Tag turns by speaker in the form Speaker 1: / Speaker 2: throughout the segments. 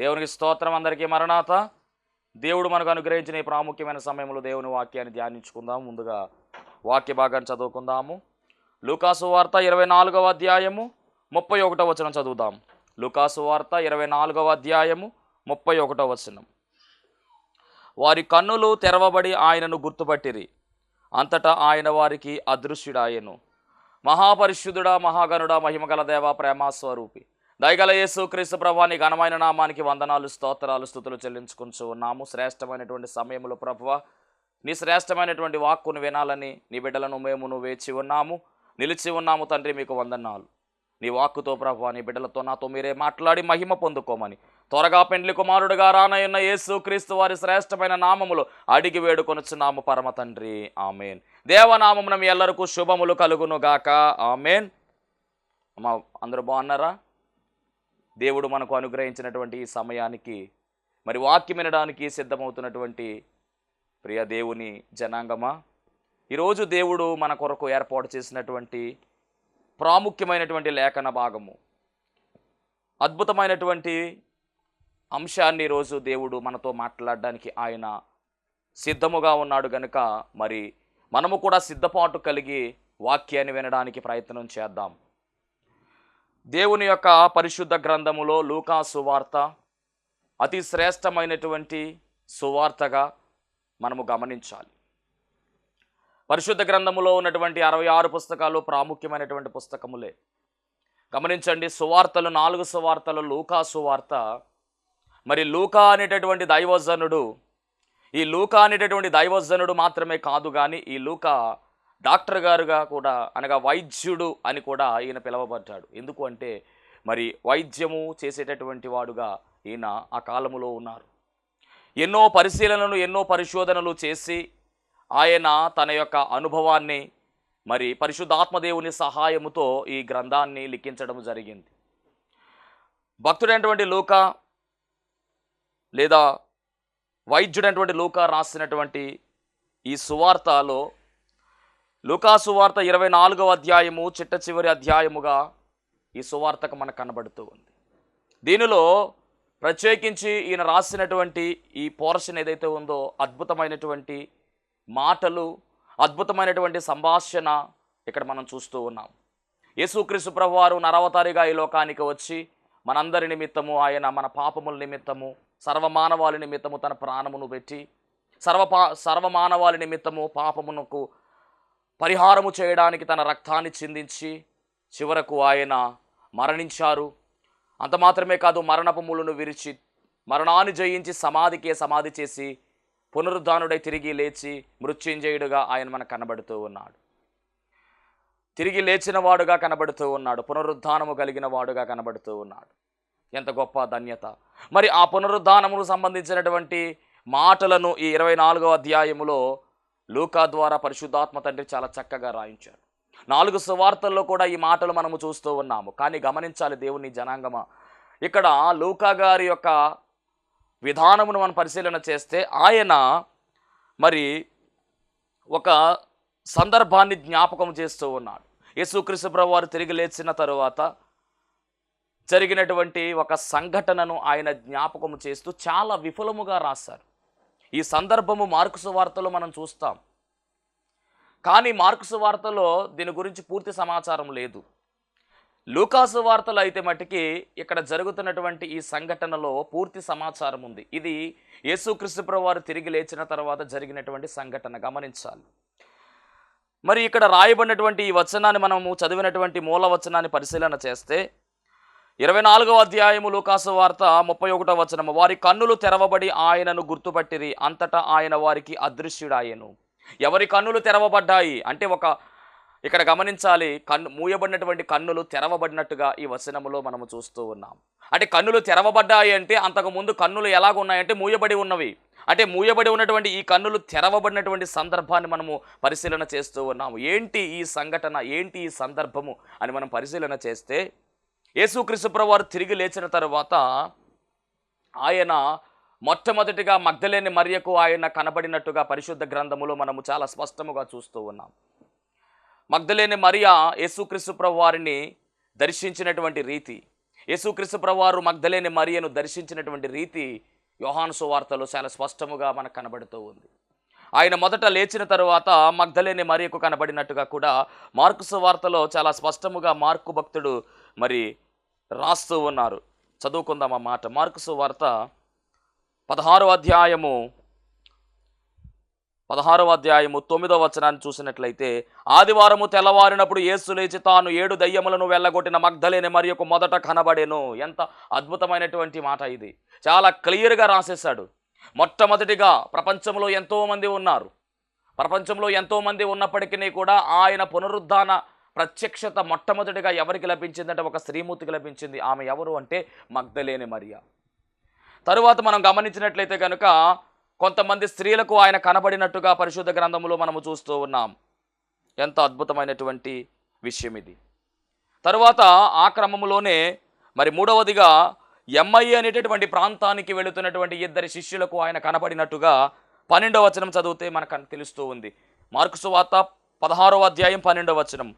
Speaker 1: దేవునికి స్తోత్రం. అందరికీ మరణాత. దేవుడు మనకు అనుగ్రహించిన ఈ ప్రాముఖ్యమైన సమయంలో దేవుని వాక్యాన్ని ధ్యానించుకుందాం. ముందుగా వాక్య భాగాన్ని చదువుకుందాము. లూకాసు వార్త 24వ అధ్యాయము 31వ వచనం చదువుదాం. లూకాసు వార్త 24వ అధ్యాయము 31వ వచనం. వారి కన్నులు తెరవబడి ఆయనను గుర్తుపట్టిరి. అంతటా ఆయన వారికి అదృశ్యుడాయెను. మహాపరిశుద్ధుడా, మహాగణుడా, మహిమగల దేవ, ప్రేమాస్వరూపి, దయగల యేసు క్రీస్తు ప్రభువా, నీ ఘనమైన నామానికి వందనాలు, స్తోత్రాలు, స్తుతులు చెల్లించుకుంటూ ఉన్నాము. శ్రేష్టమైనటువంటి సమయంలో ప్రభువా, నీ శ్రేష్టమైనటువంటి వాక్కును వినాలని నీ బిడ్డలను మేము వేచి ఉన్నాము, నిలిచి ఉన్నాము. తండ్రి, మీకు వందనాలు. నీ వాక్కుతో ప్రభువా, నీ బిడ్డలతో నాతో మీరే మాట్లాడి మహిమ పొందుకోమని త్వరగా పెండ్లి కుమారుడుగా రానయ్యున్న యేసు క్రీస్తు వారి శ్రేష్టమైన నామములు అడిగి వేడుకొనుచున్నాము పరమ తండ్రి, ఆమెన్. దేవనామమున మీ ఎల్లరికూ శుభములు కలుగును గాక, ఆమెన్. అమ్మా, అందరూ బాగున్నారా? దేవుడు మనకు అనుగ్రహించినటువంటి ఈ సమయానికి మరి వాక్యం వినడానికి సిద్ధమవుతున్నటువంటి ప్రియ దేవుని జనాంగమా, ఈరోజు దేవుడు మన కొరకు ఏర్పాటు చేసినటువంటి ప్రాముఖ్యమైనటువంటి లేఖన భాగము, అద్భుతమైనటువంటి అంశాన్ని ఈరోజు దేవుడు మనతో మాట్లాడడానికి ఆయన సిద్ధముగా ఉన్నాడు గనుక మరి మనము కూడా సిద్ధపాటు కలిగి వాక్యాన్ని వినడానికి ప్రయత్నం చేద్దాం. దేవుని యొక్క పరిశుద్ధ గ్రంథములో లూకా సువార్త అతి శ్రేష్టమైనటువంటి సువార్తగా మనము గమనించాలి. పరిశుద్ధ గ్రంథములో ఉన్నటువంటి 66 పుస్తకాలు ప్రాముఖ్యమైనటువంటి పుస్తకములే. గమనించండి, సువార్తలు 4 సువార్తలు. లూకా సువార్త, మరి లూకా అనేటటువంటి దైవజనుడు, ఈ లూకా అనేటటువంటి దైవజనుడు మాత్రమే కాదు కానీ ఈ లూకా డాక్టర్ గారుగా కూడా, అనగా వైద్యుడు అని కూడా ఈయన పిలువబడ్డాడు. ఎందుకు అంటే మరి వైద్యము చేసేటటువంటి వాడుగా ఈయన ఆ కాలములో ఉన్నారు. ఎన్నో పరిశీలనలు, ఎన్నో పరిశోధనలు చేసి ఆయన తన యొక్క అనుభవాన్ని మరి పరిశుద్ధాత్మదేవుని సహాయముతో ఈ గ్రంథాన్ని లిఖించడం జరిగింది. భక్తుడైనటువంటి లూకా లేదా వైద్యుడైనటువంటి లూకా రాసినటువంటి ఈ సువార్తలో లూకా సువార్త 24వ అధ్యాయము చిట్ట చివరి అధ్యాయముగా ఈ సువార్తకు మనకు కనబడుతూ ఉంది. దీనిలో ప్రత్యేకించి ఈయన రాసినటువంటి ఈ పోర్షన్ ఏదైతే ఉందో అద్భుతమైనటువంటి మాటలు, అద్భుతమైనటువంటి సంభాషణ ఇక్కడ మనం చూస్తూ ఉన్నాం. యేసుక్రీస్తు ప్రభువారు నరవతారిగా ఈ లోకానికి వచ్చి మనందరి నిమిత్తము, ఆయన మన పాపముల నిమిత్తము, సర్వమానవాళి నిమిత్తము తన ప్రాణమును పెట్టి సర్వమానవాళి నిమిత్తము పాపమునకు పరిహారము చేయడానికి తన రక్తాన్ని చిందించి చివరకు ఆయన మరణించారు. అంత మాత్రమే కాదు, మరణపు ముళ్ళను విరిచి మరణాన్ని జయించి సమాధి చేసి పునరుద్ధానుడై తిరిగి లేచి మృత్యుంజయుడుగా ఆయన మనకు కనబడుతూ ఉన్నాడు. తిరిగి లేచిన వాడుగా కనబడుతూ ఉన్నాడు. పునరుద్ధానము కలిగిన వాడుగా కనబడుతూ ఉన్నాడు. ఎంత గొప్ప ధన్యత! మరి ఆ పునరుద్ధానముకు సంబంధించినటువంటి మాటలను ఈ 24వ అధ్యాయములో లూకా ద్వారా పరిశుద్ధాత్మ తండ్రి చాలా చక్కగా రాయించారు. 4 సువార్తల్లో కూడా ఈ మాటలు మనము చూస్తూ ఉన్నాము. కానీ గమనించాలి దేవుని జనాంగమా, ఇక్కడ లూకా గారి యొక్క విధానమును మనం పరిశీలన చేస్తే ఆయన మరి ఒక సందర్భాన్ని జ్ఞాపకం చేస్తూ ఉన్నాడు. యేసుక్రీస్తు ప్రభువారు తిరిగి లేచిన తరువాత జరిగినటువంటి ఒక సంఘటనను ఆయన జ్ఞాపకం చేస్తూ చాలా విఫలముగా రాశారు. ఈ సందర్భము మార్కు సువార్తలో మనం చూస్తాం, కానీ మార్కు సువార్తలో దీని గురించి పూర్తి సమాచారం లేదు. లూకా సువార్తలో అయితే మటుకి ఇక్కడ జరుగుతున్నటువంటి ఈ సంఘటనలో పూర్తి సమాచారం ఉంది. ఇది యేసుక్రీస్తు ప్రభువారు తిరిగి లేచిన తర్వాత జరిగినటువంటి సంఘటన, గమనించాలి. మరి ఇక్కడ రాయబడినటువంటి ఈ వచనాన్ని మనము చదివినటువంటి మూల వచనాన్ని పరిశీలన చేస్తే 24వ అధ్యాయము లూకా సువార్త 31వ వచనము. వారి కన్నులు తెరవబడి ఆయనను గుర్తుపట్టిరి. అంతటా ఆయన వారికి అదృశ్యుడాయెను. ఎవరి కన్నులు తెరవబడ్డాయి అంటే ఇక్కడ గమనించాలి, మూయబడినటువంటి కన్నులు తెరవబడినట్టుగా ఈ వచనములో మనము చూస్తూ ఉన్నాం. అంటే కన్నులు తెరవబడ్డాయి అంటే అంతకుముందు కన్నులు ఎలాగున్నాయంటే మూయబడి ఉన్నవి. అంటే మూయబడి ఉన్నటువంటి ఈ కన్నులు తెరవబడినటువంటి సందర్భాన్ని మనము పరిశీలన చేస్తూ ఉన్నాము. ఏంటి ఈ సంఘటన, ఏంటి ఈ సందర్భము అని మనం పరిశీలన చేస్తే, యేసుక్రీస్తు ప్రభువారు తిరిగి లేచిన తరువాత ఆయన మొట్టమొదటిగా మగ్దలేని మరియకు ఆయన కనబడినట్టుగా పరిశుద్ధ గ్రంథములో మనము చాలా స్పష్టముగా చూస్తూ ఉన్నాం. మగ్దలేని మరియ యేసుక్రీస్తు ప్రభువారిని దర్శించినటువంటి రీతి, యేసుక్రీస్తు ప్రభువారు మగ్దలేని మరియను దర్శించినటువంటి రీతి యోహాను సువార్తలో చాలా స్పష్టముగా మనకు కనబడుతూ ఉంది. ఆయన మొదట లేచిన తరువాత మగ్దలేని మరియకు కనబడినట్టుగా కూడా మార్కు సువార్తలో చాలా స్పష్టముగా మార్కు భక్తుడు మరి రాస్తూ ఉన్నారు. చదువుకుందాం ఆ మాట. మార్కు సువార్త 16వ అధ్యాయము 9వ వచనాన్ని చూసినట్లయితే, ఆదివారము తెల్లవారినప్పుడు యేసు లేచి తాను 7 దయ్యములను వెళ్ళగొట్టిన మగ్దలేని మరియకు మొదట కనబడెను. ఎంత అద్భుతమైనటువంటి మాట ఇది. చాలా క్లియర్గా రాసేశాడు. మొట్టమొదటిగా ప్రపంచంలో ఎంతోమంది ఉన్నారు. ప్రపంచంలో ఎంతోమంది ఉన్నప్పటికీ కూడా ఆయన పునరుద్ధాన ప్రత్యక్షత మొట్టమొదటిగా ఎవరికి లభించిందంటే ఒక స్త్రీమూర్తికి లభించింది. ఆమె ఎవరు అంటే మగ్దలేని మరియ. తరువాత మనం గమనించినట్లయితే కనుక కొంతమంది స్త్రీలకు ఆయన కనబడినట్టుగా పరిశుద్ధ గ్రంథములో మనము చూస్తూ ఉన్నాం. ఎంత అద్భుతమైనటువంటి విషయం ఇది. తరువాత ఆ క్రమములోనే మరి మూడవదిగా ఎమ్మయి అనేటటువంటి ప్రాంతానికి వెళుతున్నటువంటి 2 శిష్యులకు ఆయన కనబడినట్టుగా 12వ వచనం చదివితే మనకు తెలుస్తూ ఉంది. మార్కు సువార్త 16వ అధ్యాయం 12వ వచనం.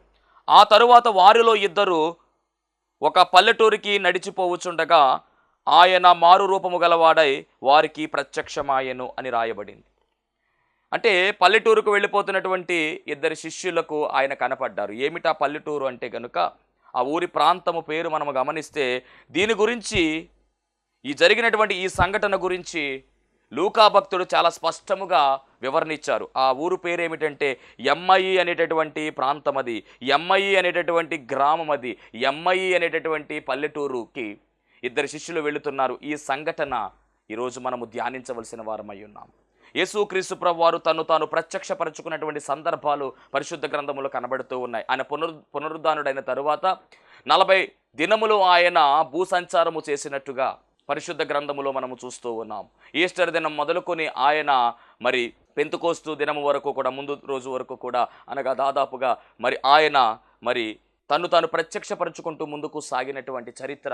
Speaker 1: ఆ తరువాత వారిలో 2 ఒక పల్లెటూరికి నడిచిపోవచ్చుండగా ఆయన మారు రూపము గలవాడై వారికి ప్రత్యక్షమాయెను అని రాయబడింది. అంటే పల్లెటూరుకు వెళ్ళిపోతున్నటువంటి 2 శిష్యులకు ఆయన కనపడ్డారు. ఏమిటా పల్లెటూరు అంటే కనుక ఆ ఊరి ప్రాంతము పేరు మనము గమనిస్తే దీని గురించి ఈ జరిగినటువంటి ఈ సంఘటన గురించి లూకా భక్తుడు చాలా స్పష్టముగా వివరణ ఇచ్చారు. ఆ ఊరు పేరు ఏమిటంటే ఎమ్మయి అనేటటువంటి ప్రాంతం, అది ఎమ్మయి అనేటటువంటి గ్రామం, అది ఎమ్మయి అనేటటువంటి పల్లెటూరుకి 2 శిష్యులు వెళుతున్నారు. ఈ సంఘటన ఈరోజు మనము ధ్యానించవలసిన వారమై ఉన్నాం. యేసుక్రీస్తు ప్రభువారు తాను ప్రత్యక్షపరచుకున్నటువంటి సందర్భాలు పరిశుద్ధ గ్రంథములో కనబడుతూ ఉన్నాయి. ఆయన పునరుద్ధానుడైన తరువాత 40 దినములు ఆయన భూసంచారము చేసినట్టుగా పరిశుద్ధ గ్రంథములో మనము చూస్తూ ఉన్నాం. ఈస్టర్ దినం మొదలుకొని ఆయన మరి పెంతుకోస్తు దినము వరకు కూడా, ముందు రోజు వరకు కూడా, అనగా దాదాపుగా మరి ఆయన మరి తాను ప్రత్యక్షపరచుకుంటూ ముందుకు సాగినటువంటి చరిత్ర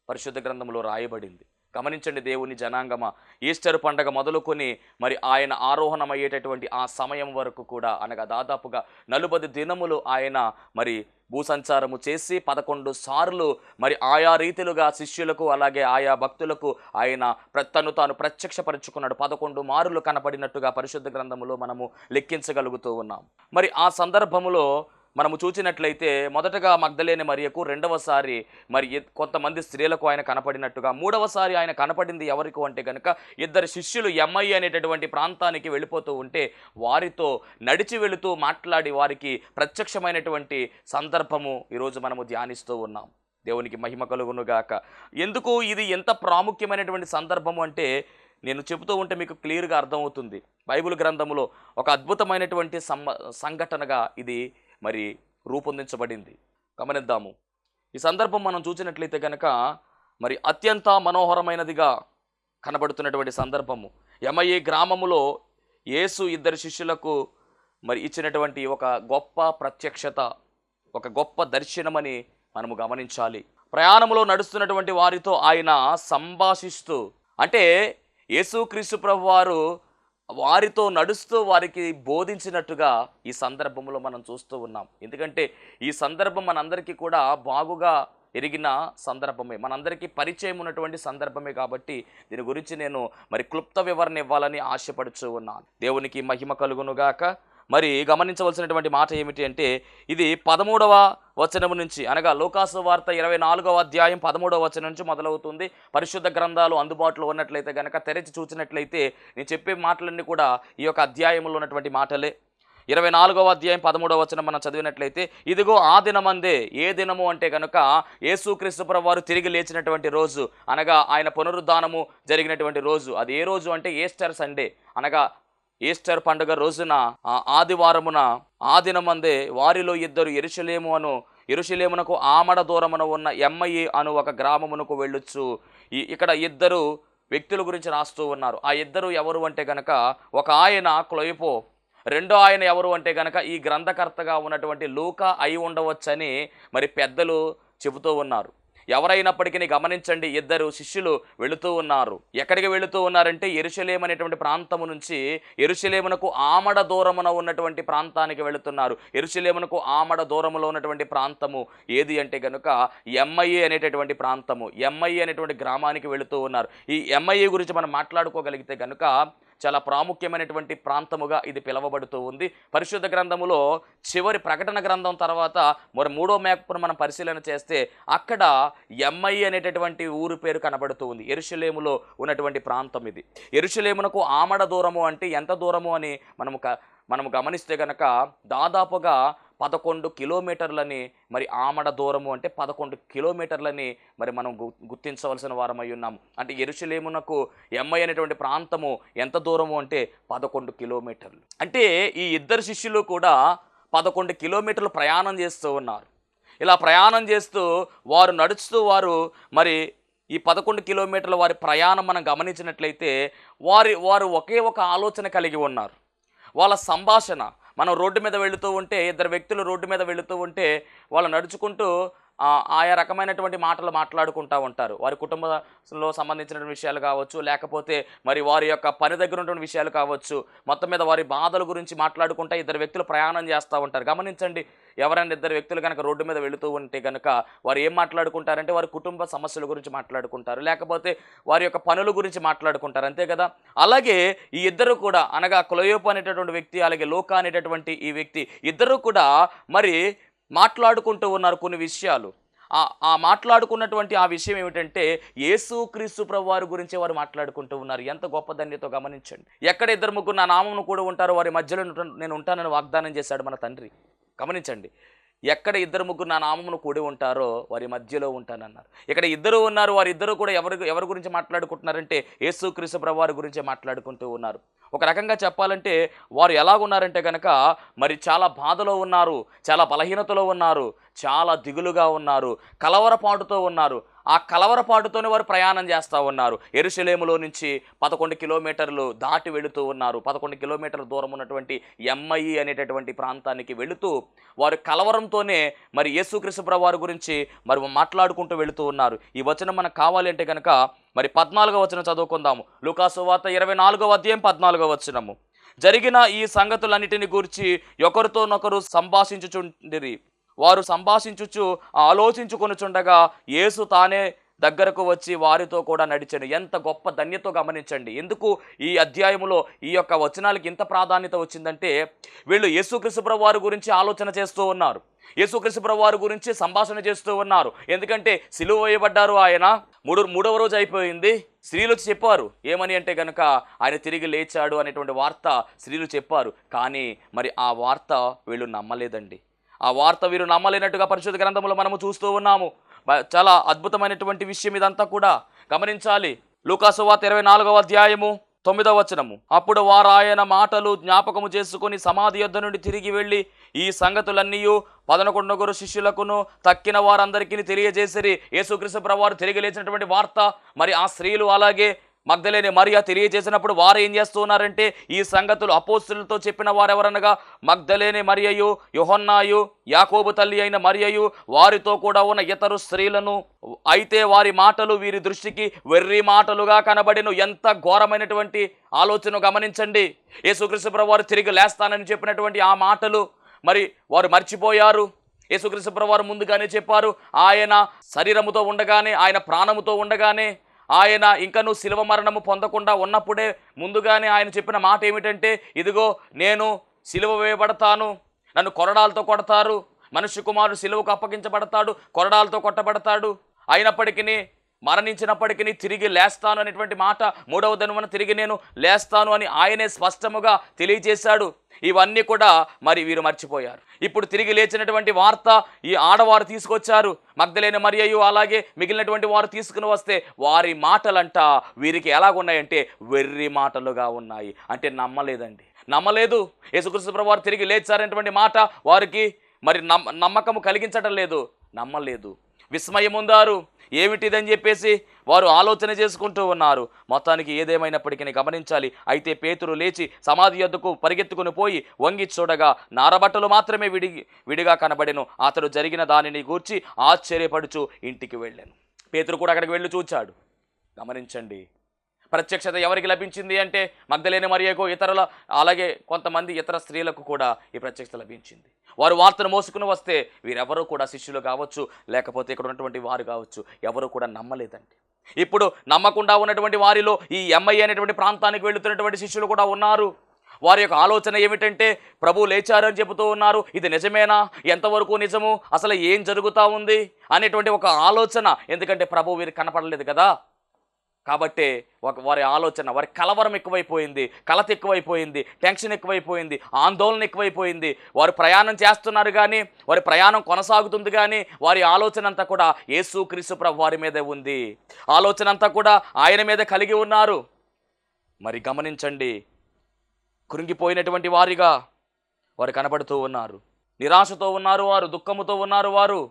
Speaker 1: పరిశుద్ధ గ్రంథంలో రాయబడింది. గమనించండి దేవుని జనాంగమా, ఈస్టర్ పండగ మొదలుకొని మరి ఆయన ఆరోహణమయ్యేటటువంటి ఆ సమయం వరకు కూడా, అనగా దాదాపుగా 40 దినములు ఆయన మరి భూసంచారము చేసి 11 సార్లు మరి ఆయా రీతిలుగా శిష్యులకు అలాగే ఆయా భక్తులకు ఆయన తాను ప్రత్యక్షపరుచుకున్నాడు. 11 మారులు కనపడినట్టుగా పరిశుద్ధ గ్రంథములో మనము లెక్కించగలుగుతూ ఉన్నాం. మరి ఆ సందర్భములో మనము చూసినట్లయితే మొదటగా మగ్దలేని మరియకు, రెండవసారి మరి కొంతమంది స్త్రీలకు ఆయన కనపడినట్టుగా, మూడవసారి ఆయన కనపడింది ఎవరికి అంటే కనుక 2 శిష్యులు ఎమ్మయి అనేటటువంటి ప్రాంతానికి వెళ్ళిపోతూ ఉంటే వారితో నడిచి వెళుతూ మాట్లాడి వారికి ప్రత్యక్షమైనటువంటి సందర్భము ఈరోజు మనము ధ్యానిస్తూ ఉన్నాం. దేవునికి మహిమ కలుగునుగాక. ఎందుకు ఇది ఎంత ప్రాముఖ్యమైనటువంటి సందర్భము అంటే నేను చెబుతూ ఉంటే మీకు క్లియర్గా అర్థమవుతుంది. బైబిల్ గ్రంథములో ఒక అద్భుతమైనటువంటి సంఘటనగా ఇది మరి రూపొందించబడింది. గమనిద్దాము. ఈ సందర్భం మనం చూసినట్లయితే కనుక మరి అత్యంత మనోహరమైనదిగా కనబడుతున్నటువంటి సందర్భము. ఎమ్మయి గ్రామములో యేసు 2 శిష్యులకు మరి ఇచ్చినటువంటి ఒక గొప్ప ప్రత్యక్షత, ఒక గొప్ప దర్శనమని మనము గమనించాలి. ప్రయాణంలో నడుస్తున్నటువంటి వారితో ఆయన సంభాషిస్తూ, అంటే యేసుక్రీస్తు ప్రభువారు వారితో నడుస్తూ వారికి బోధించినట్టుగా ఈ సందర్భంలో మనం చూస్తూ ఉన్నాం. ఎందుకంటే ఈ సందర్భం మనందరికీ కూడా బాగుగా ఎరిగిన సందర్భమే, మనందరికీ పరిచయం ఉన్నటువంటి సందర్భమే. కాబట్టి దీని గురించి నేను మరి క్లుప్త వివరణ ఇవ్వాలని ఆశపడుచూ ఉన్నాను. దేవునికి మహిమ కలుగునుగాక. మరి గమనించవలసినటువంటి మాట ఏమిటి అంటే ఇది 13వ వచనం నుంచి, అనగా లూకాసు వార్త 24వ అధ్యాయం 13వ వచనం నుంచి మొదలవుతుంది. పరిశుద్ధ గ్రంథాలు అందుబాటులో ఉన్నట్లయితే కనుక తెరచి చూసినట్లయితే నేను చెప్పే మాటలన్నీ కూడా ఈ యొక్క అధ్యాయంలో ఉన్నటువంటి మాటలే. 24వ అధ్యాయం 13వ వచనం మనం చదివినట్లయితే, ఇదిగో ఆ దినమందే, ఏ దినము అంటే కనుక యేసుక్రీస్తు ప్రభువారు తిరిగి లేచినటువంటి రోజు, అనగా ఆయన పునరుద్ధానము జరిగినటువంటి రోజు. అది ఏ రోజు అంటే ఈస్టర్ సండే, అనగా ఈస్టర్ పండుగ రోజున ఆదివారమున ఆ దినమందే వారిలో 2 యెరూషలేమునకు ఆమడ దూరమున ఉన్న ఎమ్మయి అను ఒక గ్రామమునకు వెళ్ళొచ్చు. ఇక్కడ 2 వ్యక్తుల గురించి రాస్తూ ఉన్నారు. ఆ 2 ఎవరు అంటే గనక ఒక ఆయన క్లోయపో, రెండో ఆయన ఎవరు అంటే గనక ఈ గ్రంథకర్తగా ఉన్నటువంటి లూకా అయి ఉండవచ్చని మరి పెద్దలు చెబుతూ ఉన్నారు. ఎవరైనప్పటికీ గమనించండి, ఇద్దరు శిష్యులు వెళుతూ ఉన్నారు. ఎక్కడికి వెళుతూ ఉన్నారంటే యెరూషలేము అనేటువంటి ప్రాంతము నుంచి యెరూషలేమునకు ఆమడ దూరమున ఉన్నటువంటి ప్రాంతానికి వెళుతున్నారు. యెరూషలేమునకు ఆమడ దూరములో ఉన్నటువంటి ప్రాంతము ఏది అంటే గనుక ఎమ్మయి అనేటటువంటి ప్రాంతము. ఎమ్మయి అనేటువంటి గ్రామానికి వెళుతూ ఉన్నారు. ఈ ఎమ్మయి గురించి మనం మాట్లాడుకోగలిగితే గనుక చాలా ప్రాముఖ్యమైనటువంటి ప్రాంతముగా ఇది పిలువబడుతూ ఉంది. పరిశుద్ధ గ్రంథములో చివరి ప్రకటన గ్రంథం తర్వాత మరి 3వ మ్యాప్ను మనం పరిశీలన చేస్తే అక్కడ ఎమ్మయి అనేటటువంటి ఊరు పేరు కనబడుతూ ఉంది. యెరూషలేములో ఉన్నటువంటి ప్రాంతం ఇది. యెరూషలేమునకు ఆమడ దూరము అంటే ఎంత దూరము అని మనము గమనిస్తే గనక దాదాపుగా 11 కిలోమీటర్లని, మరి ఆమడ దూరము అంటే 11 కిలోమీటర్లని మరి మనం గుర్తించవలసిన వారమై ఉన్నాము. అంటే యెరూషలేమునకు ఎమ్మయి అనేటువంటి ప్రాంతము ఎంత దూరము అంటే 11 కిలోమీటర్లు. అంటే ఈ ఇద్దరు శిష్యులు కూడా 11 కిలోమీటర్లు ప్రయాణం చేస్తూ ఉన్నారు. ఇలా ప్రయాణం చేస్తూ వారు నడుస్తూ మరి ఈ 11 కిలోమీటర్ల వారి ప్రయాణం మనం గమనించినట్లయితే వారు ఒకే ఒక ఆలోచన కలిగి ఉన్నారు. వాళ్ళ సంభాషణ, మనం రోడ్డు మీద వెళుతూ ఉంటే, ఇద్దరు వ్యక్తులు రోడ్డు మీద వెళుతూ ఉంటే వాళ్ళు నడుచుకుంటూ ఆయా రకమైనటువంటి మాటలు మాట్లాడుకుంటూ ఉంటారు. వారి కుటుంబంలో సంబంధించిన విషయాలు కావచ్చు, లేకపోతే మరి వారి యొక్క పని దగ్గర ఉన్నటువంటి విషయాలు కావచ్చు, మొత్తం మీద వారి బాధల గురించి మాట్లాడుకుంటూ ఇద్దరు వ్యక్తులు ప్రయాణం చేస్తూ ఉంటారు. గమనించండి, ఎవరైనా ఇద్దరు వ్యక్తులు కనుక రోడ్డు మీద వెళుతూ ఉంటే కనుక వారు ఏం మాట్లాడుకుంటారంటే వారి కుటుంబ సమస్యల గురించి మాట్లాడుకుంటారు, లేకపోతే వారి యొక్క పనుల గురించి మాట్లాడుకుంటారు, అంతే కదా. అలాగే ఈ ఇద్దరు కూడా, అనగా క్లోయోప అనేటటువంటి వ్యక్తి, అలాగే లోకా అనేటటువంటి ఈ వ్యక్తి, ఇద్దరు కూడా మరి మాట్లాడుకుంటూ ఉన్నారు కొన్ని విషయాలు. ఆ మాట్లాడుకున్నటువంటి ఆ విషయం ఏమిటంటే యేసుక్రీస్తు ప్రభువారి గురించి వారు మాట్లాడుకుంటూ ఉన్నారు. ఎంత గొప్ప ధన్యతో గమనించండి. ఎక్కడ ఇద్దరు ముగ్గురు నా నామమును కూడా ఉంటారో వారి మధ్యలో నేను ఉంటానని వాగ్దానం చేశాడు మన తండ్రి. గమనించండి, ఎక్కడ ఇద్దరు ముగ్గురు నా నామమును కూడి ఉంటారో వారి మధ్యలో ఉంటానన్నారు. ఇక్కడ ఇద్దరు ఉన్నారు. వారిద్దరూ కూడా ఎవరి గురించి మాట్లాడుకుంటున్నారంటే యేసుక్రీస్తు ప్రభువారి గురించే మాట్లాడుకుంటూ ఉన్నారు. ఒక రకంగా చెప్పాలంటే వారు ఎలాగున్నారంటే కనుక మరి చాలా బాధలో ఉన్నారు, చాలా బలహీనతలో ఉన్నారు, చాలా దిగులుగా ఉన్నారు, కలవరపాటుతో ఉన్నారు. ఆ కలవరపాటుతోనే వారు ప్రయాణం చేస్తూ ఉన్నారు. యెరూషలేములో నుంచి 11 కిలోమీటర్లు దాటి వెళుతూ ఉన్నారు. 11 కిలోమీటర్ల దూరం ఉన్నటువంటి ఎమ్మయి అనేటటువంటి ప్రాంతానికి వెళుతూ వారు కలవరంతోనే మరి యేసుక్రీస్తు ప్రభువారి గురించి మరి మాట్లాడుకుంటూ వెళుతూ ఉన్నారు. ఈ వచనం మనకు కావాలి అంటే కనుక మరి 14వ వచనం చదువుకుందాము. లూకా సువార్త 24వ అధ్యాయం 14వ వచనము. జరిగిన ఈ సంగతులన్నిటిని గూర్చి ఒకరితోనొకరు సంభాషించుచుండిరి. వారు సంభాషించుచు ఆలోచించుకొనుచుండగా యేసు తానే దగ్గరకు వచ్చి వారితో కూడా నడిచాను. ఎంత గొప్ప ధన్యతో గమనించండి. ఎందుకు ఈ అధ్యాయములో ఈ యొక్క వచనాలకి ఇంత ప్రాధాన్యత వచ్చిందంటే వీళ్ళు యేసుక్రీస్తు ప్రభువారి గురించి ఆలోచన చేస్తూ ఉన్నారు, యేసుక్రీస్తు ప్రభువారి గురించి సంభాషణ చేస్తూ ఉన్నారు. ఎందుకంటే సిలువ వేయబడ్డారు, ఆయన మూడవ రోజు అయిపోయింది. స్త్రీలు చెప్పారు ఏమని అంటే కనుక ఆయన తిరిగి లేచాడు అనేటువంటి వార్త స్త్రీలు చెప్పారు. కానీ మరి ఆ వార్త వీళ్ళు నమ్మలేదండి. ఆ వార్త వీరు నమ్మలేనట్టుగా పరిశుద్ధ గ్రంథంలో మనము చూస్తూ ఉన్నాము. చాలా అద్భుతమైనటువంటి విషయం ఇదంతా కూడా గమనించాలి. లూకా సువార్త 24వ అధ్యాయము 9వ వచనము. అప్పుడు వారు ఆయన మాటలు జ్ఞాపకము చేసుకుని సమాధి యొద్ద నుండి తిరిగి వెళ్ళి ఈ సంగతులన్నీ 11 శిష్యులకును తక్కిన వారందరికీ తెలియజేసిరి. యేసుక్రీస్తు ప్రభువారు తిరిగి లేచినటువంటి వార్త మరి ఆ స్త్రీలు అలాగే మగ్దలేని మరియ తెలియజేసినప్పుడు వారు ఏం చేస్తూ ఉన్నారంటే ఈ సంగతులు అపోస్తలులతో చెప్పిన వారెవరనగా మగ్దలేని మరియయు, యోహన్నాయు, యాకోబు తల్లి అయిన మరియయు, వారితో కూడా ఉన్న ఇతరు స్త్రీలను. అయితే వారి మాటలు వీరి దృష్టికి వెర్రి మాటలుగా కనబడిను. ఎంత ఘోరమైనటువంటి ఆలోచన గమనించండి. యేసుక్రీస్తు ప్రభువారు తిరిగి లేస్తానని చెప్పినటువంటి ఆ మాటలు మరి వారు మర్చిపోయారు. యేసుక్రీస్తు ప్రభువారు ముందుగానే చెప్పారు. ఆయన శరీరముతో ఉండగానే, ఆయన ప్రాణముతో ఉండగానే, ఆయన ఇంకను శిలువ మరణము పొందకుండా ఉన్నప్పుడే ముందుగానే ఆయన చెప్పిన మాట ఏమిటంటే ఇదిగో నేను శిలువ వేయబడతాను, నన్ను కొరడాలతో కొడతారు, మనుష్య కుమారుడు శిలువకు అప్పగించబడతాడు, కొరడాలతో కొట్టబడతాడు, అయినప్పటికీ మరణించినప్పటికీ తిరిగి లేస్తాను అనేటువంటి మాట, మూడవ దినమున తిరిగి నేను లేస్తాను అని ఆయనే స్పష్టముగా తెలియజేశాడు. ఇవన్నీ కూడా మరి వీరు మర్చిపోయారు. ఇప్పుడు తిరిగి లేచినటువంటి వార్త ఈ ఆడవారు తీసుకొచ్చారు. మగ్దలేని మరియయు అలాగే మిగిలినటువంటి వారు తీసుకుని వస్తే వారి మాటలంట వీరికి ఎలాగున్నాయంటే వెర్రి మాటలుగా ఉన్నాయి. అంటే నమ్మలేదు. యేసుక్రీస్తు ప్రభువారు తిరిగి లేచారనేటువంటి మాట వారికి మరి నమ్మకము కలిగించడం లేదు, నమ్మలేదు. విస్మయం ఉందారు. ఏమిటిదని చెప్పేసి వారు ఆలోచన చేసుకుంటూ ఉన్నారు. మొత్తానికి ఏదేమైనప్పటికీ గమనించాలి. అయితే పేతురు లేచి సమాధి యొద్దకు పరిగెత్తుకుని పోయి వంగి చూడగా నారబట్టలు మాత్రమే విడిగా కనబడెను. అతడు జరిగిన దానిని గూర్చి ఆశ్చర్యపడుచు ఇంటికి వెళ్ళాను. పేతురు కూడా అక్కడికి వెళ్ళి చూచాడు. గమనించండి, ప్రత్యక్షత ఎవరికి లభించింది అంటే మగ్దలేని మరియకు, ఇతరుల అలాగే కొంతమంది ఇతర స్త్రీలకు కూడా ఈ ప్రత్యక్షత లభించింది. వారు వార్తను మోసుకుని వస్తే వీరెవరూ కూడా శిష్యులు కావచ్చు, లేకపోతే ఇక్కడ ఉన్నటువంటి వారు కావచ్చు, ఎవరు కూడా నమ్మలేదండి. ఇప్పుడు నమ్మకుండా ఉన్నటువంటి వారిలో ఈ ఎంఐ అనేటువంటి ప్రాంతానికి వెళుతున్నటువంటి శిష్యులు కూడా ఉన్నారు. వారి యొక్క ఆలోచన ఏమిటంటే ప్రభు లేచారు అని చెబుతూ ఉన్నారు. ఇది నిజమేనా? ఎంతవరకు నిజము? అసలు ఏం జరుగుతూ ఉంది అనేటువంటి ఒక ఆలోచన. ఎందుకంటే ప్రభు వీరికి కనపడలేదు కదా. కాబట్టి వారి ఆలోచన, వారి కలవరం ఎక్కువైపోయింది, కలత ఎక్కువైపోయింది, టెన్షన్ ఎక్కువైపోయింది, ఆందోళన ఎక్కువైపోయింది. వారు ప్రయాణం చేస్తున్నారు కానీ, వారి ప్రయాణం కొనసాగుతుంది కానీ వారి ఆలోచన అంతా కూడా యేసుక్రీస్తు ప్రభు వారి మీదే ఉంది. ఆలోచన అంతా కూడా ఆయన మీద కలిగి ఉన్నారు. మరి గమనించండి, కృంగిపోయినటువంటి వారిగా వారు కనబడుతూ ఉన్నారు. నిరాశతో ఉన్నారు వారు, దుఃఖముతో ఉన్నారు వారు.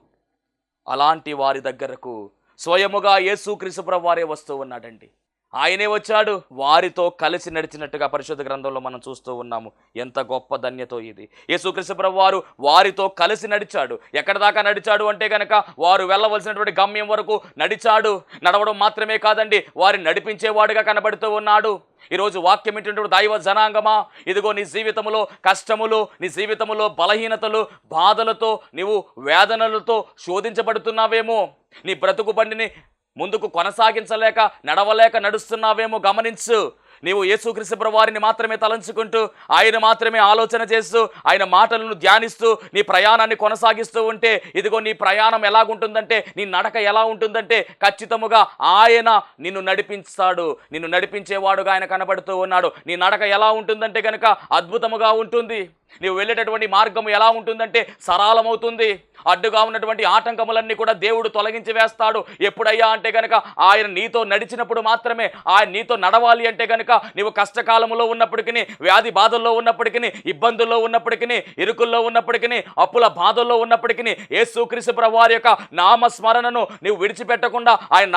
Speaker 1: అలాంటి వారి దగ్గరకు స్వయముగా యేసుక్రీస్తు ప్రభు వారే వస్తూ ఉన్నాడండి. ఆయనే వచ్చాడు. వారితో కలిసి నడిచినట్టుగా పరిశుద్ధ గ్రంథంలో మనం చూస్తూ ఉన్నాము. ఎంత గొప్ప ధన్యతో ఇది. యేసుక్రీస్తు ప్రభు వారు వారితో కలిసి నడిచాడు. ఎక్కడ దాకా నడిచాడు అంటే కనుక వారు వెళ్ళవలసినటువంటి గమ్యం వరకు నడిచాడు. నడవడం మాత్రమే కాదండి, వారిని నడిపించేవాడుగా కనబడుతూ ఉన్నాడు. ఈరోజు వాక్యం ఏంటంటే, దైవ జనాంగమా, ఇదిగో నీ జీవితంలో కష్టములు, నీ జీవితంలో బలహీనతలు, బాధలతో, నీవు వేదనలతో శోధించబడుతున్నావేమో, నీ బ్రతుకు బండిని ముందుకు కొనసాగించలేక నడవలేక నడుస్తున్నావేమో గమనించు. నీవు యేసుక్రీస్తు ప్రభు వారిని మాత్రమే తలంచుకుంటూ, ఆయన మాత్రమే ఆలోచన చేస్తూ, ఆయన మాటలను ధ్యానిస్తూ నీ ప్రయాణాన్ని కొనసాగిస్తూ ఉంటే, ఇదిగో నీ ప్రయాణం ఎలాగుంటుందంటే, నీ నడక ఎలా ఉంటుందంటే ఖచ్చితముగా ఆయన నిన్ను నడిపిస్తాడు. నిన్ను నడిపించేవాడుగా ఆయన కనబడుతూ ఉన్నాడు. నీ నడక ఎలా ఉంటుందంటే కనుక అద్భుతముగా ఉంటుంది. నీవు వెళ్ళేటటువంటి మార్గం ఎలా ఉంటుందంటే సరళమవుతుంది. అడ్డుగా ఉన్నటువంటి ఆటంకములన్నీ కూడా దేవుడు తొలగించి వేస్తాడు. ఎప్పుడయ్యా అంటే కనుక ఆయన నీతో నడిచినప్పుడు మాత్రమే. ఆయన నీతో నడవాలి అంటే కనుక నీవు కష్టకాలంలో ఉన్నప్పటికీ, వ్యాధి బాధల్లో ఉన్నప్పటికీ, ఇబ్బందుల్లో ఉన్నప్పటికీ, ఇరుకుల్లో ఉన్నప్పటికీ, అప్పుల బాధల్లో ఉన్నప్పటికీ యేసుక్రీస్తు ప్రభు వారి యొక్క నామస్మరణను నీవు విడిచిపెట్టకుండా ఆయన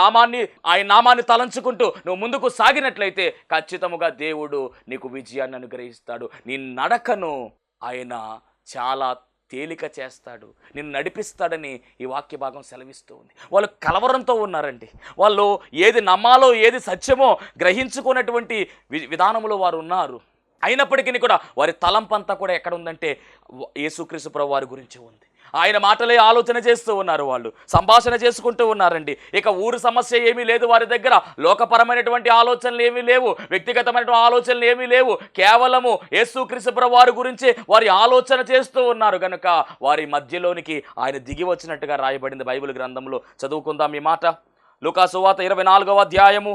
Speaker 1: నామాన్ని తలంచుకుంటూ నువ్వు ముందుకు సాగినట్లయితే ఖచ్చితముగా దేవుడు నీకు విజయాన్ని అనుగ్రహిస్తాడు. నీ నడకను ఆయన చాలా తేలిక చేస్తాడు, నిన్ను నడిపిస్తాడని ఈ వాక్య భాగం సెలవిస్తూ ఉంది. వాళ్ళు కలవరంతో ఉన్నారండి. వాళ్ళు ఏది నమ్మాలో, ఏది సత్యమో గ్రహించుకున్నటువంటి విధానంలో వారు ఉన్నారు. అయినప్పటికీ కూడా వారి తలంపంతా కూడా ఎక్కడ ఉందంటే యేసుక్రీస్తు ప్రభు వారి గురించి ఉంది. ఆయన మాటలే ఆలోచన చేస్తూ ఉన్నారు. వాళ్ళు సంభాషణ చేసుకుంటూ ఉన్నారండి. ఇక ఊరు సమస్య ఏమీ లేదు వారి దగ్గర. లోకపరమైనటువంటి ఆలోచనలు ఏమీ లేవు, వ్యక్తిగతమైనటువంటి ఆలోచనలు ఏమీ లేవు. కేవలము యేసుక్రీస్తు ప్రభు వారి గురించి వారి ఆలోచన చేస్తూ ఉన్నారు కనుక వారి మధ్యలోనికి ఆయన దిగి వచ్చినట్టుగా రాయబడింది బైబిల్ గ్రంథంలో. చదువుకుందాం ఈ మాట. లూకా సువార్త 24వ అధ్యాయము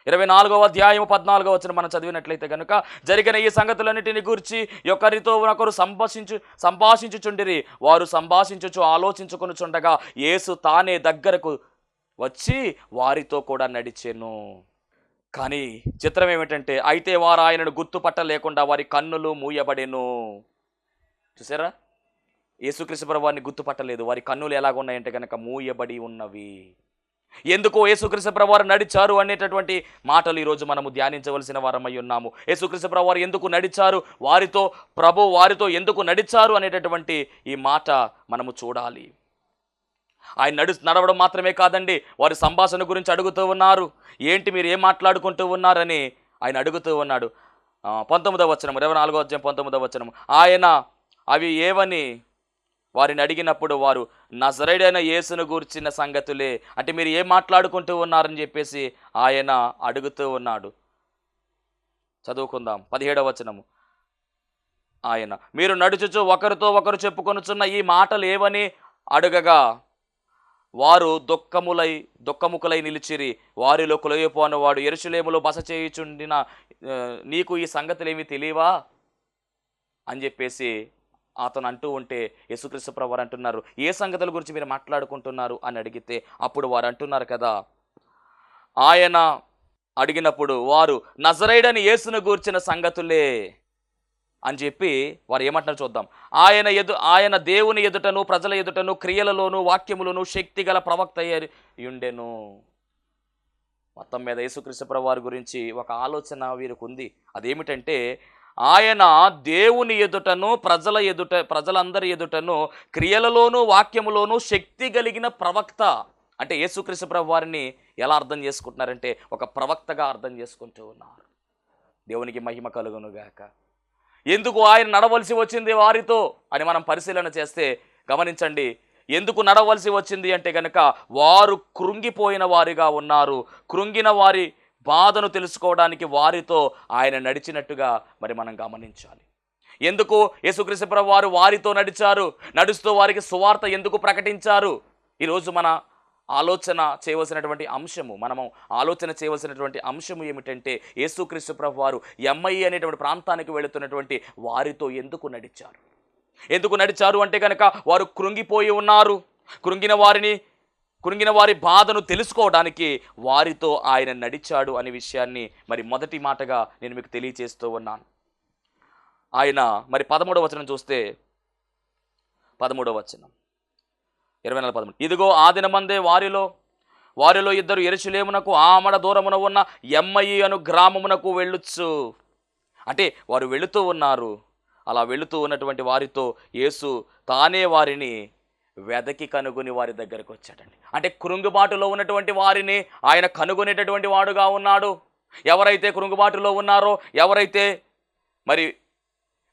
Speaker 1: 14వ వచనం మనం చదివినట్లయితే కనుక, జరిగిన ఈ సంగతులన్నిటిని గురించి ఒకరితో ఒకరు సంభాషించుచుండిరి. వారు సంభాషించుచు ఆలోచించుకొనుచుండగా యేసు తానే దగ్గరకు వచ్చి వారితో కూడా నడిచెను. కానీ చిత్రం ఏమిటంటే, అయితే వారు ఆయనను గుర్తుపట్టలేకుండా వారి కన్నులు మూయబడెను. చూసారా, యేసుక్రీస్తు ప్రభు వారిని గుర్తుపట్టలేదు. వారి కన్నులు ఎలాగున్నాయంటే కనుక మూయబడి ఉన్నవి. ఎందుకో యేసుక్రీస్తు ప్రభు వారు నడిచారు అనేటటువంటి మాటలు ఈరోజు మనము ధ్యానించవలసిన వారమై ఉన్నాము. యేసుక్రీస్తు ప్రభు వారు ఎందుకు నడిచారు, వారితో ఎందుకు నడిచారు అనేటటువంటి ఈ మాట మనము చూడాలి. ఆయన నడవడం మాత్రమే కాదండి, వారి సంభాషణ గురించి అడుగుతూ ఉన్నారు. ఏంటి మీరు ఏం మాట్లాడుకుంటూ ఉన్నారని ఆయన అడుగుతూ ఉన్నాడు. 19వ వచనం, 24వ అధ్యాయం 19వ వచనం. ఆయన అవి ఏవని వారిని అడిగినప్పుడు వారు నజరేయుడైన యేసును గూర్చిన సంగతులే, అంటే మీరు ఏం మాట్లాడుకుంటూ ఉన్నారని చెప్పేసి ఆయన అడుగుతూ ఉన్నాడు. చదువుకుందాం 17వ వచనము. ఆయన మీరు నడుచుచు ఒకరితో ఒకరు చెప్పుకొనుచున్న ఈ మాటలు ఏవని అడుగగా వారు దుఃఖముకులై నిలిచిరి. వారిలో కొలయపోనవాడు యెరూషలేములో బస చేయుచుండిన నీకు ఈ సంగతులు ఏమి తెలియవా అని చెప్పేసి అతను అంటూ ఉంటే యేసుక్రీస్తు ప్రభు వారు అంటున్నారు, ఏ సంగతుల గురించి మీరు మాట్లాడుకుంటున్నారు అని అడిగితే అప్పుడు వారు అంటున్నారు కదా, ఆయన అడిగినప్పుడు వారు నజరేయుడని యేసును గూర్చిన సంగతులే. అని చెప్పి వారు ఏమంటున్నారు చూద్దాం. ఆయన దేవుని ఎదుటను ప్రజల ఎదుటను క్రియలలోను వాక్యములను శక్తి గల ప్రవక్త అయ్యుండెను. మొత్తం మీద యేసుక్రీస్తు ప్రభువు వారి గురించి ఒక ఆలోచన వీరికి ఉంది. అదేమిటంటే ఆయన దేవుని ఎదుటను ప్రజలందరి ఎదుటను క్రియలలోను వాక్యములోను శక్తి కలిగిన ప్రవక్త. అంటే యేసుక్రీస్తు ప్రభువు వారిని ఎలా అర్థం చేసుకుంటున్నారంటే ఒక ప్రవక్తగా అర్థం చేసుకుంటూ ఉన్నారు. దేవునికి మహిమ కలుగునుగాక. ఎందుకు ఆయన నడవలసి వచ్చింది వారితో అని మనం పరిశీలన చేస్తే గమనించండి. ఎందుకు నడవలసి వచ్చింది అంటే కనుక వారు కృంగిపోయిన వారిగా ఉన్నారు. కృంగిన వారి బాధను తెలుసుకోవడానికి వారితో ఆయన నడిచినట్టుగా మరి మనం గమనించాలి. ఎందుకు యేసుక్రీస్తు ప్రభువు వారు వారితో నడుస్తూ వారికి సువార్త ఎందుకు ప్రకటించారు? ఈరోజు మన ఆలోచన చేయవలసినటువంటి అంశము ఏమిటంటే యేసుక్రీస్తు ప్రభువు వారు ఎంఐ అనేటువంటి ప్రాంతానికి వెళుతున్నటువంటి వారితో ఎందుకు నడిచారు అంటే కనుక వారు కృంగిపోయి ఉన్నారు. కృంగిన వారి బాధను తెలుసుకోవడానికి వారితో ఆయన నడిచాడు అనే విషయాన్ని మరి మొదటి మాటగా నేను మీకు తెలియచేస్తూ ఉన్నాను. ఆయన మరి 13వ వచనం చూస్తే 13వ వచనం 24:13 ఇదిగో ఆ దినమందే వారిలో ఇద్దరు యెరూషలేమునకు ఆమడ దూరమున ఉన్న ఎమ్మయి అను గ్రామమునకు వెళ్ళొచ్చు. అంటే వారు వెళుతూ ఉన్నారు. అలా వెళుతూ ఉన్నటువంటి వారితో యేసు తానే వారిని వెదకి కనుగొని వారి దగ్గరకు వచ్చాడండి. అంటే కృంగుబాటులో ఉన్నటువంటి వారిని ఆయన కనుగొనేటటువంటి వాడుగా ఉన్నాడు. ఎవరైతే కృంగుబాటులో ఉన్నారో, ఎవరైతే మరి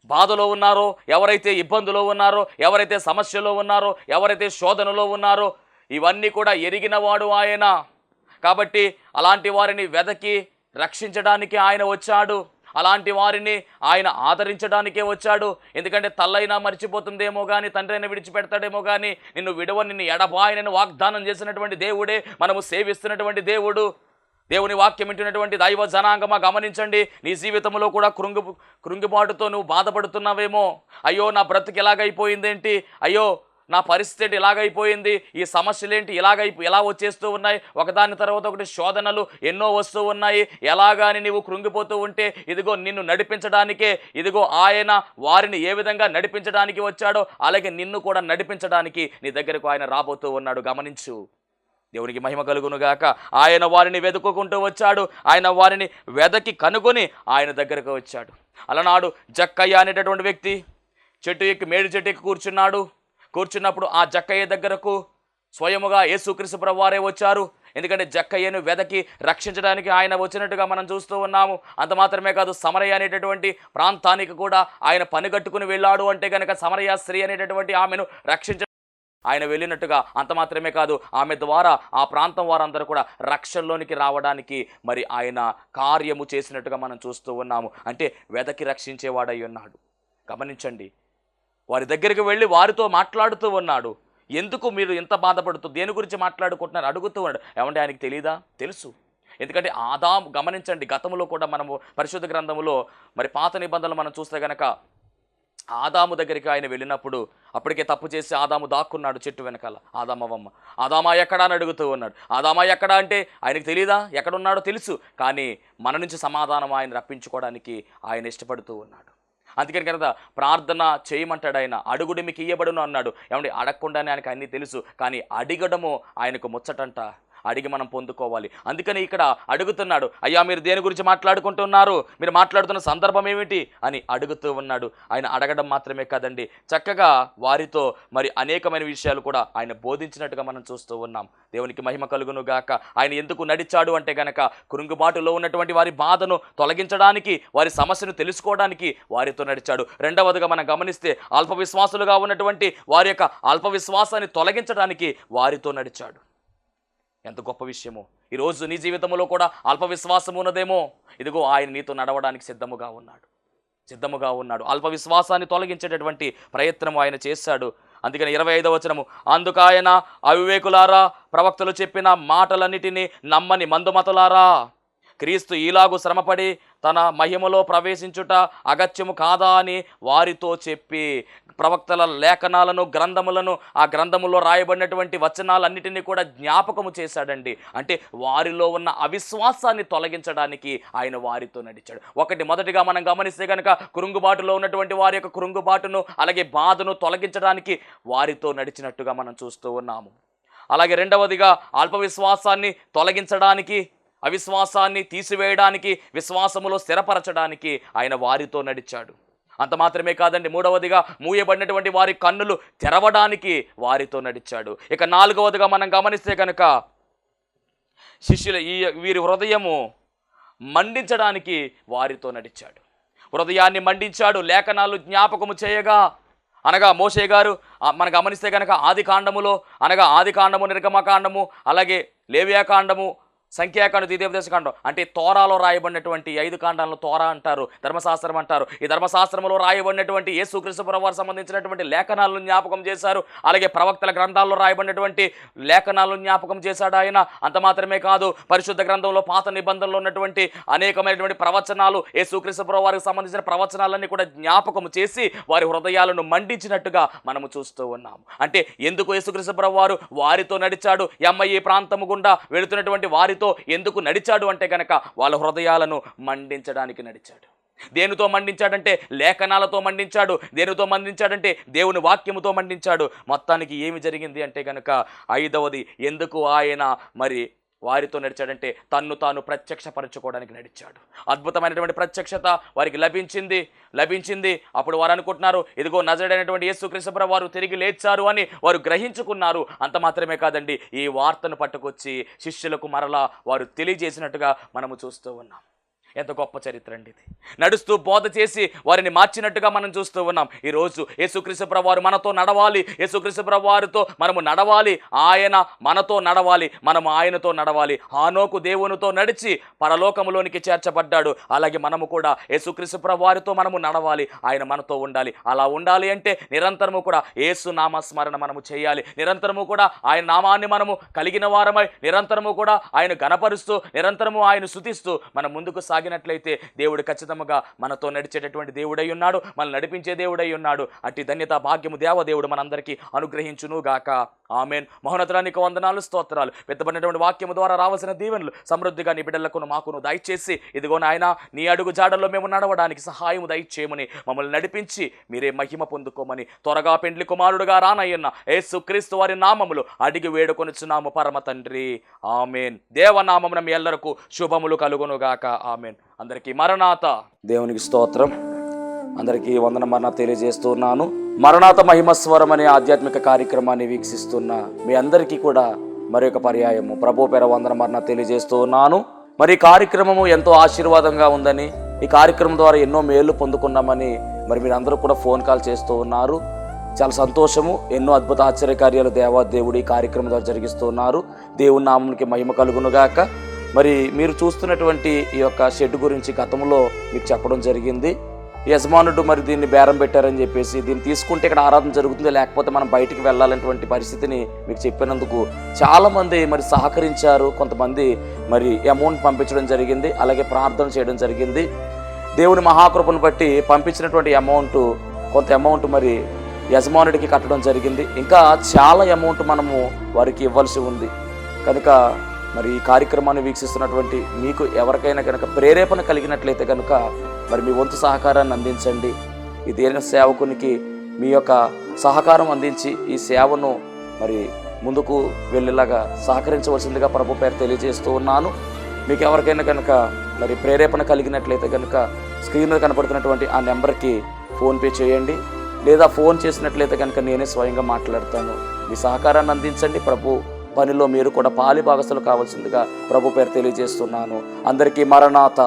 Speaker 1: బాధలో ఉన్నారో, ఎవరైతే ఇబ్బందులో ఉన్నారో, ఎవరైతే సమస్యలో ఉన్నారో, ఎవరైతే శోధనలో ఉన్నారో, ఇవన్నీ కూడా ఎరిగినవాడు ఆయన. కాబట్టి అలాంటి వారిని వెదకి రక్షించడానికి ఆయన వచ్చాడు. అలాంటి వారిని ఆయన ఆదరించడానికే వచ్చాడు. ఎందుకంటే తల్లైనా మర్చిపోతుందేమో కానీ, తండ్రైనా విడిచిపెడతాడేమో కానీ, నిన్ను నిన్ను ఎడబాయనని వాగ్దానం చేసినటువంటి దేవుడే మనము సేవిస్తున్నటువంటి దేవుడు. దేవుని వాక్యం వింటున్నటువంటి దైవ జనాంగమా గమనించండి. నీ జీవితంలో కూడా కృంగిబాటుతో నువ్వు బాధపడుతున్నావేమో. అయ్యో నా బ్రతుకు ఎలాగైపోయిందేంటి, అయ్యో నా పరిస్థితి ఇలాగైపోయింది, ఈ సమస్యలేంటి ఎలా వచ్చేస్తూ ఉన్నాయి, ఒకదాని తర్వాత ఒకటి శోధనలు ఎన్నో వస్తూ ఉన్నాయి, ఎలాగాని నీవు కృంగిపోతూ ఉంటే ఇదిగో నిన్ను నడిపించడానికే, ఇదిగో ఆయన వారిని ఏ విధంగా నడిపించడానికి వచ్చాడో అలాగే నిన్ను కూడా నడిపించడానికి నీ దగ్గరకు ఆయన రాబోతూ ఉన్నాడు. గమనించు. దేవునికి మహిమ కలుగునుగాక. ఆయన వారిని వెతుక్కుంటూ వచ్చాడు. ఆయన వారిని వెదకి కనుగొని ఆయన దగ్గరకు వచ్చాడు. అలనాడు జక్కయ్య అనేటటువంటి వ్యక్తి మేడి చెట్టు ఎక్కి కూర్చున్నప్పుడు ఆ జక్కయ్య దగ్గరకు స్వయముగా యేసుక్రీస్తు ప్రభువు వారే వచ్చారు. ఎందుకంటే జక్కయ్యను వెదకి రక్షించడానికి ఆయన వచ్చినట్టుగా మనం చూస్తూ ఉన్నాము. అంత మాత్రమే కాదు, సమరయ అనేటటువంటి ప్రాంతానికి కూడా ఆయన పనిగట్టుకుని వెళ్ళాడు. అంటే కనుక సమరయ స్త్రీ అనేటటువంటి ఆమెను ఆయన వెళ్ళినట్టుగా. అంత మాత్రమే కాదు, ఆమె ద్వారా ఆ ప్రాంతం వారందరూ కూడా రక్షణలోనికి రావడానికి మరి ఆయన కార్యము చేసినట్టుగా మనం చూస్తూ ఉన్నాము. అంటే వెదకి రక్షించేవాడై ఉన్నాడు. గమనించండి. వారి దగ్గరికి వెళ్ళి వారితో మాట్లాడుతూ ఉన్నాడు. ఎందుకు మీరు ఇంత బాధపడుతూ దేని గురించి మాట్లాడుకుంటున్నారు అడుగుతూ ఉన్నాడు. ఏమంటే ఆయనకి తెలియదా? తెలుసు. ఎందుకంటే గమనించండి, గతంలో కూడా మనము పరిశుద్ధ గ్రంథములో మరి పాత నిబంధనలు మనం చూస్తే గనక ఆదాము దగ్గరికి ఆయన వెళ్ళినప్పుడు అప్పటికే తప్పు చేసి ఆదాము దాక్కున్నాడు చెట్టు వెనకాల. ఆదామా ఎక్కడా అని అడుగుతూ ఉన్నాడు. ఆదామా ఎక్కడా అంటే ఆయనకు తెలియదా? ఎక్కడున్నాడో తెలుసు. కానీ మన నుంచి సమాధానం ఆయన రప్పించుకోవడానికి ఆయన ఇష్టపడుతూ ఉన్నాడు. అందుకని కనుక ప్రార్థన చేయమంటాడు ఆయన. అడుగుడు మీకు ఇయ్యబడును అన్నాడు. ఏమంటే అడగకుండానే ఆయనకు అన్నీ తెలుసు, కానీ అడిగడము ఆయనకు ముచ్చటంట. అడిగి మనం పొందుకోవాలి. అందుకని ఇక్కడ అడుగుతున్నాడు, అయ్యా మీరు దేని గురించి మాట్లాడుకుంటున్నారు, మీరు మాట్లాడుతున్న సందర్భం ఏమిటి అని అడుగుతూ ఉన్నాడు. ఆయన అడగడం మాత్రమే కాదండి, చక్కగా వారితో మరి అనేకమైన విషయాలు కూడా ఆయన బోధించినట్టుగా మనం చూస్తూ ఉన్నాం. దేవునికి మహిమ కలుగును గాక. ఆయన ఎందుకు నడిచాడు అంటే గనక కృంగుబాటులో ఉన్నటువంటి వారి బాధను తొలగించడానికి, వారి సమస్యను తెలుసుకోవడానికి వారితో నడిచాడు. రెండవదిగా మనం గమనిస్తే అల్ప విశ్వాసులుగా ఉన్నటువంటి వారి యొక్క అల్ప విశ్వాసాన్ని తొలగించడానికి వారితో నడిచాడు. ఎంత గొప్ప విషయమో. ఈరోజు నీ జీవితంలో కూడా అల్ప విశ్వాసం ఉన్నదేమో. ఇదిగో ఆయన నీతో నడవడానికి సిద్ధముగా ఉన్నాడు. అల్ప విశ్వాసాన్ని తొలగించేటటువంటి ప్రయత్నం ఆయన చేశాడు. అందుకని 25వ వచనము, అందుకు ఆయన అవివేకులారా, ప్రవక్తలు చెప్పిన మాటలన్నిటినీ నమ్మని మందుమతులారా, క్రీస్తు ఈలాగు శ్రమపడి తన మహిమలో ప్రవేశించుట అగత్యము కాదా అని వారితో చెప్పి ప్రవక్తల లేఖనాలను గ్రంథములను ఆ గ్రంథములో రాయబడినటువంటి వచనాలన్నిటినీ కూడా జ్ఞాపకము చేశాడండి. అంటే వారిలో ఉన్న అవిశ్వాసాన్ని తొలగించడానికి ఆయన వారితో నడిచాడు. మొదటిగా మనం గమనిస్తే కనుక కృంగుబాటులో ఉన్నటువంటి వారి యొక్క కృంగుబాటును అలాగే బాధను తొలగించడానికి వారితో నడిచినట్టుగా మనం చూస్తూ ఉన్నాము. అలాగే రెండవదిగా అల్ప విశ్వాసాన్ని తొలగించడానికి, అవిశ్వాసాన్ని తీసివేయడానికి, విశ్వాసములో స్థిరపరచడానికి ఆయన వారితో నడిచాడు. అంత మాత్రమే కాదండి, మూడవదిగా మూయబడినటువంటి వారి కన్నులు తెరవడానికి వారితో నడిచాడు. ఇక నాలుగవదిగా మనం గమనిస్తే కనుక వీరి హృదయము మండించడానికి వారితో నడిచాడు. హృదయాన్ని మండించాడు. లేఖనాలు జ్ఞాపకము చేయగా అనగా మోషే గారు మనం గమనిస్తే కనుక ఆది కాండము, నిర్గమకాండము, అలాగే లేవియాకాండము, సంఖ్యాకాండం, ద్వితీయోపదేశకాండం అంటే తోరాలో రాయబడినటువంటి 5 కాండాలను తోరా అంటారు, ధర్మశాస్త్రం అంటారు. ఈ ధర్మశాస్త్రంలో రాయబడినటువంటి యేసుక్రీస్తు ప్రభువారికి సంబంధించినటువంటి లేఖనాలను జ్ఞాపకం చేశారు. అలాగే ప్రవక్తల గ్రంథాల్లో రాయబడినటువంటి లేఖనాలను జ్ఞాపకం చేశాడు ఆయన. అంత మాత్రమే కాదు, పరిశుద్ధ గ్రంథంలో పాత నిబంధనలో ఉన్నటువంటి అనేకమైనటువంటి ప్రవచనాలు, యేసుక్రీస్తు ప్రభువారికి సంబంధించిన ప్రవచనాలన్నీ కూడా జ్ఞాపకం చేసి వారి హృదయాలను మండించినట్టుగా మనము చూస్తూ ఉన్నాము. అంటే ఎందుకు యేసుక్రీస్తు ప్రభువారు వారితో నడిచాడు? ఈ ప్రాంతము గుండా వెళుతున్నటువంటి వారితో ఎందుకు నడిచాడు అంటే గనక వాళ్ళ హృదయాలను మండించడానికి నడిచాడు. దేనితో మండించాడంటే లేఖనాలతో మండించాడు. దేనితో మండించాడంటే దేవుని వాక్యముతో మండించాడు. మొత్తానికి ఏమి జరిగింది అంటే గనక ఐదవది, ఎందుకు ఆయన మరి వారితో నడిచాడంటే తన్ను తాను ప్రత్యక్షపరచుకోవడానికి నడిచాడు. అద్భుతమైనటువంటి ప్రత్యక్షత వారికి లభించింది. అప్పుడు వారు అనుకుంటున్నారు, ఇదిగో నజరేయుడైనటువంటి యేసుక్రీస్తు ప్రభువు వారు తిరిగి లేచారు అని వారు గ్రహించుకున్నారు. అంత మాత్రమే కాదండి, ఈ వార్తను పట్టుకొచ్చి శిష్యులకు మరలా వారు తెలియజేసినట్టుగా మనము చూస్తూ ఉన్నాం. ఎంత గొప్ప చరిత్ర అండి ఇది. నడుస్తూ బోధ చేసి వారిని మార్చినట్టుగా మనం చూస్తూ ఉన్నాం. ఈరోజు యేసుక్రీస్తు ప్రభువారు మనతో నడవాలి, యేసుక్రీస్తు ప్రభువారితో మనము నడవాలి, ఆయన మనతో నడవాలి, మనము ఆయనతో నడవాలి. హానోకు దేవునితో నడిచి పరలోకములోనికి చేర్చబడ్డాడు. అలాగే మనము కూడా యేసుక్రీస్తు ప్రభువారితో మనము నడవాలి, ఆయన మనతో ఉండాలి. అలా ఉండాలి అంటే నిరంతరము కూడా యేసు నామస్మరణ మనము చేయాలి. నిరంతరము కూడా ఆయన నామాన్ని మనము కలిగిన వారమై నిరంతరము కూడా ఆయన గణపరుస్తూ నిరంతరము ఆయన స్తుతిస్తూ మనం ముందుకు సాగినట్లయితే దేవుడు ఖచ్చితంగా మనతో నడిచేటటువంటి దేవుడై ఉన్నాడు, మనల్ని నడిపించే దేవుడై ఉన్నాడు. అట్టి ధన్యత భాగ్యము దేవదేవుడు మనందరికీ అనుగ్రహించును గాక. ఆమెన్. మహోన్నతానికి వందనాలు, స్తోత్రాలు. పెద్దబడినటువంటి వాక్యము ద్వారా రావాల్సిన దీవెనలు సమృద్ధిగా నీ బిడ్డలకు మాకును దయచేసి, ఇదిగో నాయన నీ అడుగు జాడల్లో మేము నడవడానికి సహాయము దయచేయమని, మమ్మల్ని నడిపించి మీరే మహిమ పొందుకోమని త్వరగా పెండ్లి కుమారుడుగా రానయ్యన్న యేసుక్రీస్తు వారి నామములు అడిగి వేడుకొనిచున్నాము పరమ తండ్రి. ఆమెన్. దేవనామమున మీ ఎల్లరకు శుభములు కలుగును గాక. ఆమెన్. అందరికీ మరణాత. దేవునికి స్తోత్రం. అందరికీ వందన మరణ తెలియజేస్తున్నాను. మరణాత మహిమస్వరం అనే ఆధ్యాత్మిక కార్యక్రమాన్ని వీక్షిస్తున్న మీ అందరికీ కూడా మరొక పర్యాయము ప్రభు పేర వందన మరణ తెలియజేస్తూ ఉన్నాను. మరి ఈ కార్యక్రమము ఎంతో ఆశీర్వాదంగా ఉందని, ఈ కార్యక్రమం ద్వారా ఎన్నో మేళ్లు పొందుకున్నామని మరి మీరు అందరూ కూడా ఫోన్ కాల్ చేస్తూ ఉన్నారు. చాలా సంతోషము. ఎన్నో అద్భుత ఆశ్చర్యకార్యాలు దేవాదేవుడు ఈ కార్యక్రమం ద్వారా జరిగిస్తూ ఉన్నారు. దేవుని నామమునికి మహిమ కలుగునుగాక. మరి మీరు చూస్తున్నటువంటి ఈ యొక్క షెడ్ గురించి గతంలో మీకు చెప్పడం జరిగింది. యజమానుడు మరి దీన్ని బేరం పెట్టారని చెప్పేసి, దీన్ని తీసుకుంటే ఇక్కడ ఆరాధన జరుగుతుంది, లేకపోతే మనం బయటికి వెళ్ళాలనేటువంటి పరిస్థితిని మీకు చెప్పినందుకు చాలామంది మరి సహకరించారు. కొంతమంది మరి అమౌంట్ పంపించడం జరిగింది, అలాగే ప్రార్థన చేయడం జరిగింది. దేవుని మహాకృపను బట్టి పంపించినటువంటి కొంత అమౌంట్ మరి యజమానుడికి కట్టడం జరిగింది. ఇంకా చాలా అమౌంట్ మనము వారికి ఇవ్వాల్సి ఉంది. కనుక మరి ఈ కార్యక్రమాన్ని వీక్షిస్తున్నటువంటి మీకు ఎవరికైనా కనుక ప్రేరేపణ కలిగినట్లయితే కనుక మరి మీ వంతు సహకారాన్ని అందించండి. ఈ దేని సేవకునికి మీ యొక్క సహకారం అందించి ఈ సేవను మరి ముందుకు వెళ్ళేలాగా సహకరించవలసిందిగా ప్రభు పేరు తెలియజేస్తూ ఉన్నాను. మీకు ఎవరికైనా కనుక మరి ప్రేరేపణ కలిగినట్లయితే కనుక స్క్రీన్ మీద కనపడుతున్నటువంటి ఆ నెంబర్కి ఫోన్పే చేయండి, లేదా ఫోన్ చేసినట్లయితే కనుక నేనే స్వయంగా మాట్లాడతాను. మీ సహకారాన్ని అందించండి. ప్రభు పనిలో మీరు కూడా పాలి భాగస్తులు కావాల్సిందిగా ప్రభు పేరు తెలియజేస్తున్నాను. అందరికీ మరణాత.